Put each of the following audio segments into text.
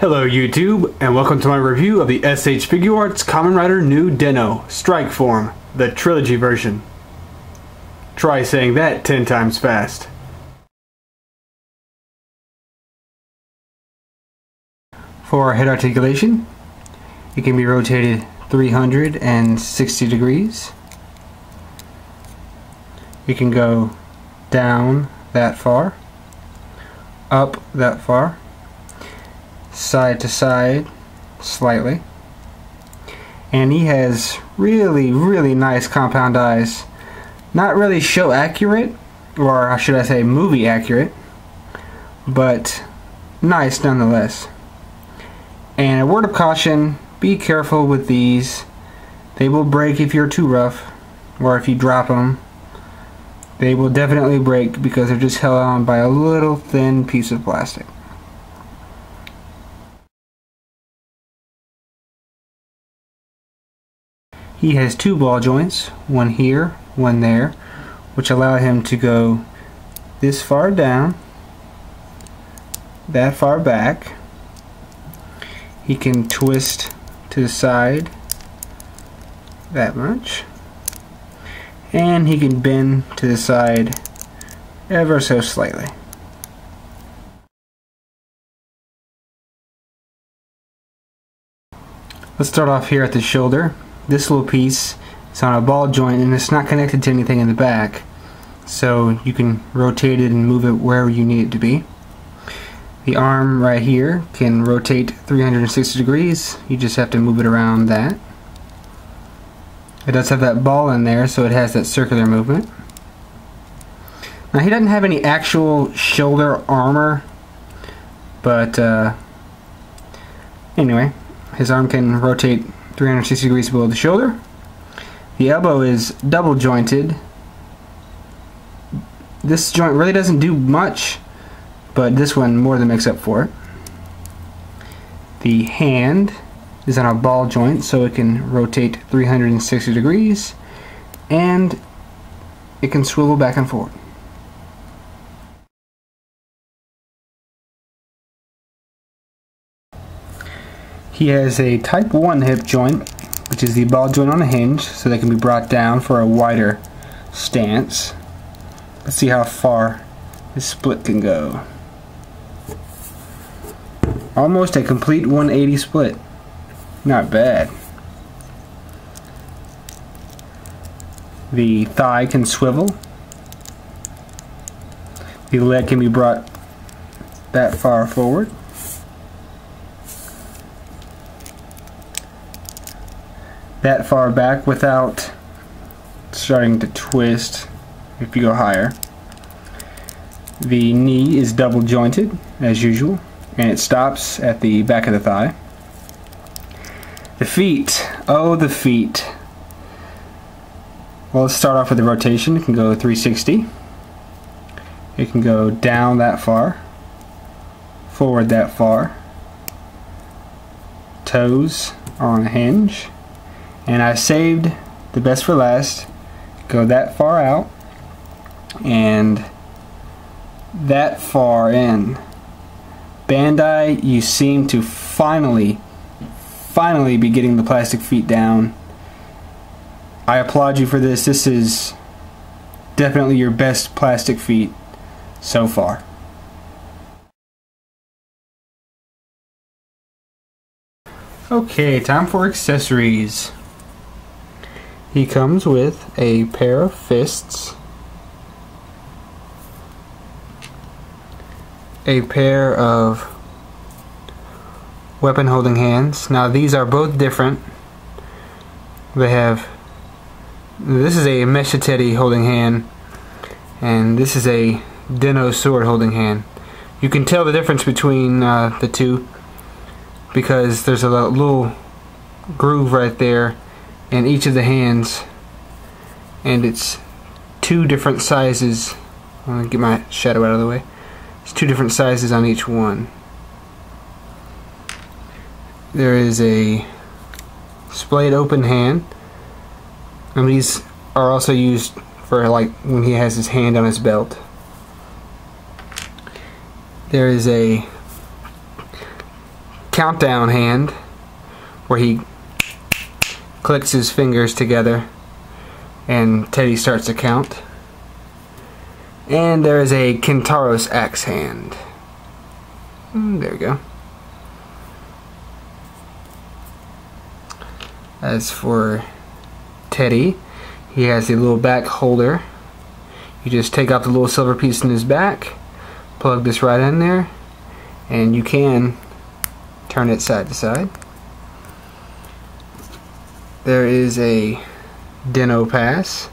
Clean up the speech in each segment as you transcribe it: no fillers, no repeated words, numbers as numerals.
Hello YouTube, and welcome to my review of the SH Figuarts Kamen Rider New Den-O Strike Form, the Trilogy version. Try saying that 10 times fast. For head articulation, it can be rotated 360 degrees. You can go down that far, up that far, side to side slightly, and he has really nice compound eyes. Not really show accurate, or should I say movie accurate, but nice nonetheless. And a word of caution, be careful with these. They will break if you're too rough, or if you drop them. They will definitely break because they're just held on by a little thin piece of plastic. He has two ball joints, one here, one there, which allow him to go this far down, that far back. He can twist to the side that much, and he can bend to the side ever so slightly. Let's start off here at the shoulder. This little piece is on a ball joint and it's not connected to anything in the back, so you can rotate it and move it wherever you need it to be. The arm right here can rotate 360 degrees. You just have to move it around that. It does have that ball in there, so it has that circular movement. Now he doesn't have any actual shoulder armor, but anyway, his arm can rotate 360 degrees below the shoulder. The elbow is double jointed. This joint really doesn't do much, but this one more than makes up for it. The hand is on a ball joint, so it can rotate 360 degrees, and it can swivel back and forth. He has a type 1 hip joint, which is the ball joint on a hinge, so they can be brought down for a wider stance. Let's see how far his split can go. Almost a complete 180 split. Not bad. The thigh can swivel. The leg can be brought that far forward. That far back without starting to twist if you go higher. The knee is double jointed as usual, and it stops at the back of the thigh. The feet, oh the feet. Well, let's start off with the rotation. It can go 360. It can go down that far, forward that far. Toes are on a hinge. And I saved the best for last. Go that far out and that far in. Bandai, you seem to finally be getting the plastic feet down. I applaud you for this. This is definitely your best plastic feet so far. Okay, time for accessories. He comes with a pair of fists, a pair of weapon holding hands. Now these are both different. This is a Meshiteri holding hand, and this is a Den-O sword holding hand. You can tell the difference between the two because there's a little groove right there in each of the hands, and it's two different sizes. I'm going to get my shadow out of the way. It's two different sizes on each one. There is a splayed open hand, and these are also used for like when he has his hand on his belt. There is a countdown hand where he clicks his fingers together and Teddy starts to count. And there is a Kintaro's axe hand. There we go. As for Teddy, he has a little back holder. You just take out the little silver piece in his back, plug this right in there, and you can turn it side to side. There is a Dino Pass.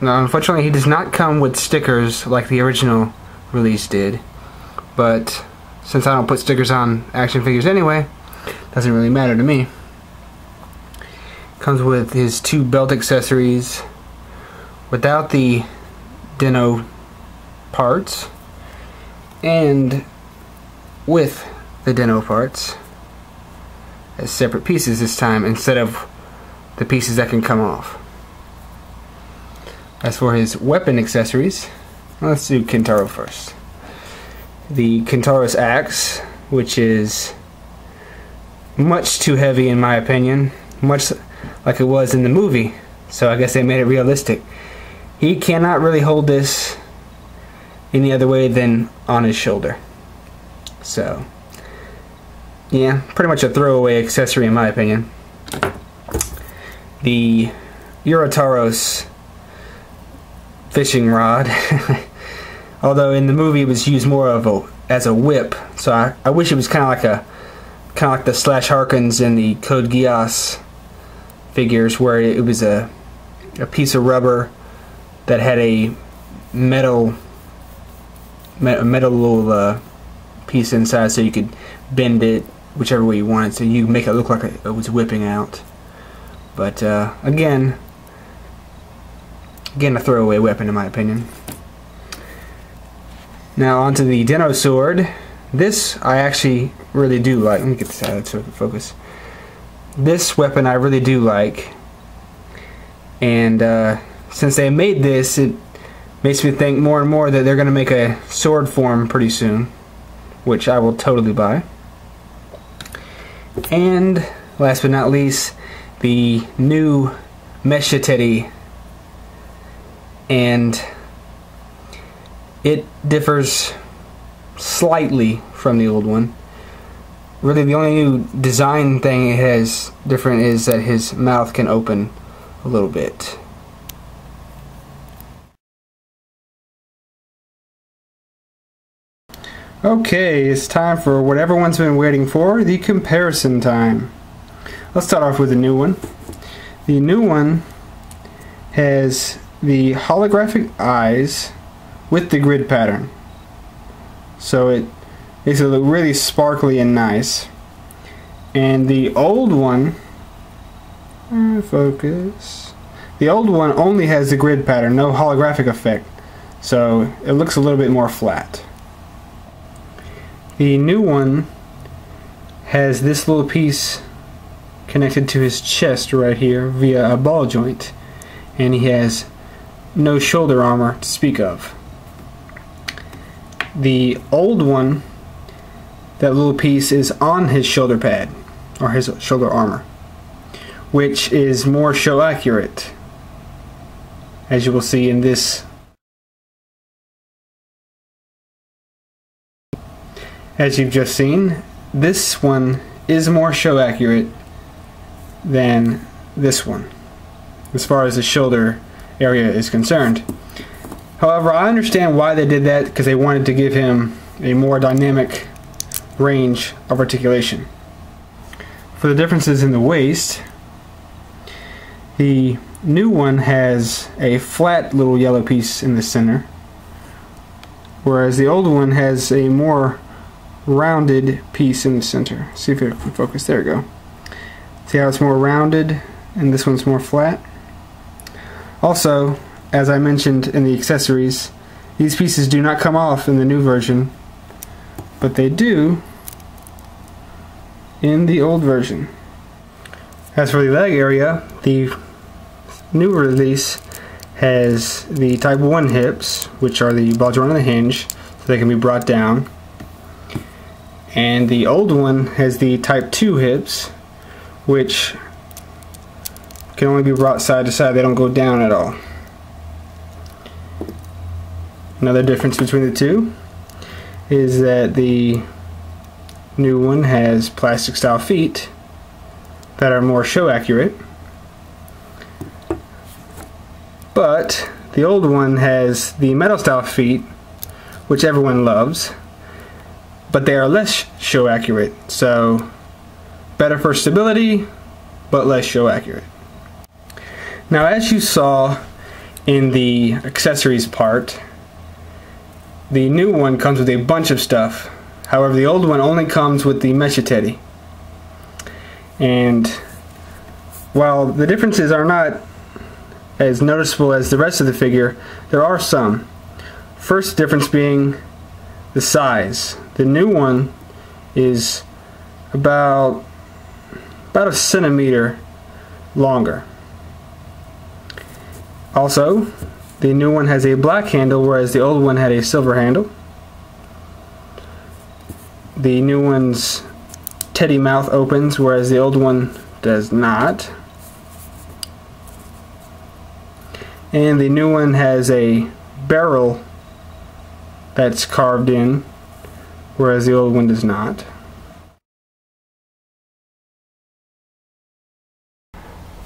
Now, unfortunately, he does not come with stickers like the original release did, but since I don't put stickers on action figures anyway, doesn't really matter to me. Comes with his 2 belt accessories without the Dino parts, and with the Dino parts as separate pieces this time instead of the pieces that can come off. As for his weapon accessories, let's do Kintaro first. The Kintaro's axe, which is much too heavy in my opinion, much like it was in the movie, so I guess they made it realistic. He cannot really hold this any other way than on his shoulder. So, yeah, pretty much a throwaway accessory in my opinion. The Eurotaros fishing rod, although in the movie it was used more of as a whip, so I wish it was kind of like the Slash Harkins and the Code Geass figures, where it was a piece of rubber that had a metal little piece inside, so you could bend it whichever way you wanted, so you make it look like it was whipping out. But again, a throwaway weapon in my opinion. Now onto the Dino Sword. This I actually really do like. Let me get this out so I can focus. This weapon I really do like, and since they made this, it makes me think more and more that they're going to make a sword form pretty soon, which I will totally buy. And last but not least, the new Mesha Teddy, and it differs slightly from the old one. Really, the only new design thing it has different is that his mouth can open a little bit. Okay, it's time for what everyone's been waiting for, the comparison time. Let's start off with the new one. The new one has the holographic eyes with the grid pattern, so it makes it look really sparkly and nice. And the old one, focus, the old one only has the grid pattern, no holographic effect, so it looks a little bit more flat. The new one has this little piece connected to his chest right here via a ball joint, and he has no shoulder armor to speak of. The old one, that little piece is on his shoulder pad, or his shoulder armor, which is more show accurate, as you will see in this. As you've just seen, this one is more show accurate than this one, as far as the shoulder area is concerned. However, I understand why they did that, because they wanted to give him a more dynamic range of articulation. For the differences in the waist, the new one has a flat little yellow piece in the center, whereas the old one has a more rounded piece in the center. See if it can focus. There we go. See how it's more rounded and this one's more flat? Also, as I mentioned in the accessories, these pieces do not come off in the new version, but they do in the old version. As for the leg area, the new release has the Type 1 hips, which are the ball joint on the hinge, so they can be brought down. And the old one has the type 2 hips, which can only be brought side to side. They don't go down at all. Another difference between the two is that the new one has plastic style feet that are more show accurate, but the old one has the metal style feet, which everyone loves, but they are less show accurate, so better for stability but less show accurate. Now, as you saw in the accessories part, the new one comes with a bunch of stuff. However, the old one only comes with the mesh teddy. And while the differences are not as noticeable as the rest of the figure, there are some. First difference being the size. The new one is about a centimeter longer. Also, the new one has a black handle, whereas the old one had a silver handle. The new one's teddy mouth opens, whereas the old one does not. And the new one has a barrel that's carved in, whereas the old one does not.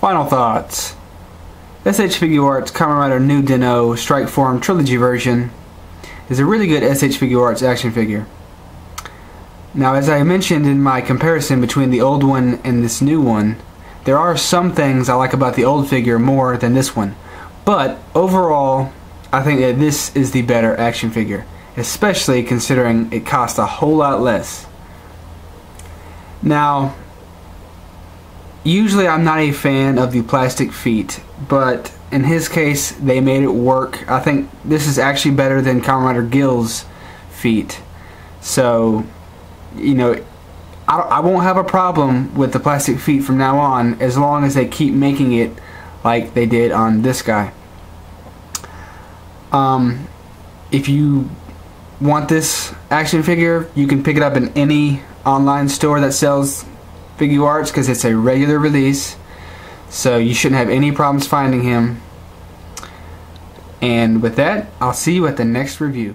Final thoughts. SH Figuarts Kamen Rider New Den-O Strike Form Trilogy version is a really good SH Figuarts action figure. Now, as I mentioned in my comparison between the old one and this new one, there are some things I like about the old figure more than this one. But overall, I think that this is the better action figure, especially considering it costs a whole lot less. Now, usually I'm not a fan of the plastic feet, but in his case they made it work. I think this is actually better than Kamen Rider Gill's feet. So, you know, I won't have a problem with the plastic feet from now on, as long as they keep making it like they did on this guy. If you want this action figure, you can pick it up in any online store that sells Figuarts, because it's a regular release, so you shouldn't have any problems finding him. And with that, I'll see you at the next review.